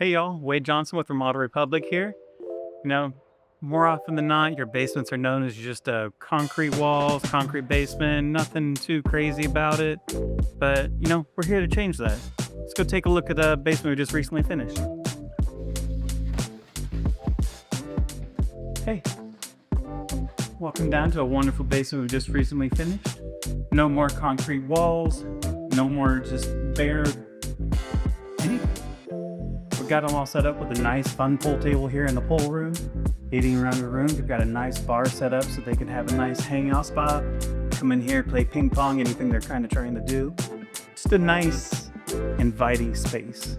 Hey y'all, Wade Johnson with Remodel Republic here. You know, more often than not, your basements are known as just concrete walls, concrete basement, nothing too crazy about it. But, we're here to change that. Let's go take a look at the basement we just recently finished. Hey, welcome down to a wonderful basement we just recently finished. No more concrete walls, no more just bare anything. Got them all set up with a nice fun pool table here in the pool room. Eating around the room, we've got a nice bar set up so they can have a nice hangout spot. Come in here, play ping pong, anything they're kind of trying to do. Just a nice, inviting space.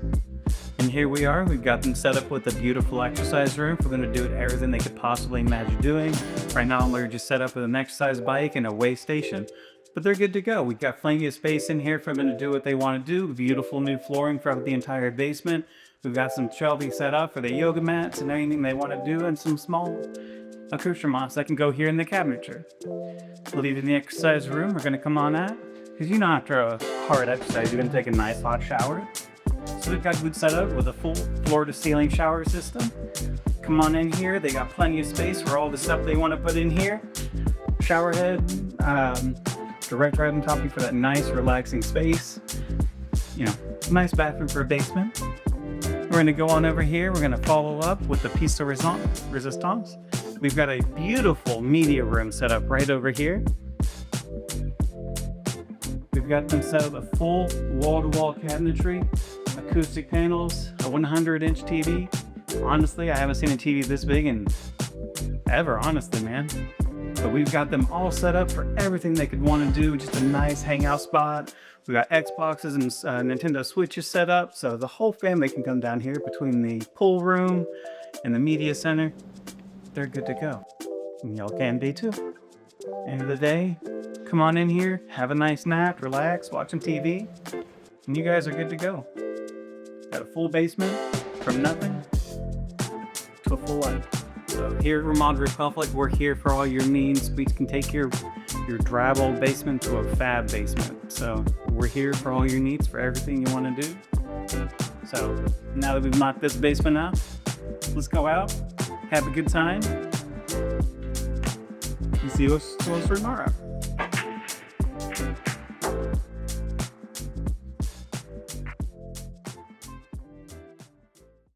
And here we are, we've got them set up with a beautiful exercise room. We're gonna do everything they could possibly imagine doing. Right now, they're just set up with an exercise bike and a weigh station. But they're good to go. We've got plenty of space in here for them to do what they want to do. Beautiful new flooring throughout the entire basement. We've got some shelving set up for the yoga mats and anything they want to do, and some small accoutrements that can go here in the cabinetry. Leaving the exercise room, we're going to come on out. Because after a hard exercise, you're going to take a nice hot shower. So we've got good setup with a full floor-to-ceiling shower system. Come on in here. They got plenty of space for all the stuff they want to put in here. Shower head, direct right on top of you for that nice, relaxing space. Nice bathroom for a basement. We're going to go on over here. We're going to follow up with the piece de resistance. We've got a beautiful media room set up right over here. We've got them set up a full wall-to-wall cabinetry, acoustic panels, a 100-inch TV. Honestly, I haven't seen a TV this big in ever, honestly, man. But we've got them all set up for everything they could want to do. Just a nice hangout spot. We got Xboxes and Nintendo Switches set up, so the whole family can come down here between the pool room and the media center. They're good to go. And y'all can be too. End of the day, come on in here, have a nice nap, relax, watch some TV, and you guys are good to go. Got a full basement from nothing to a full life. So here at Remodel Republic, we're here for all your needs. We can take your drab old basement to a fab basement. So we're here for all your needs, for everything you want to do. So now that we've knocked this basement out, let's go out, have a good time, and see what's for tomorrow.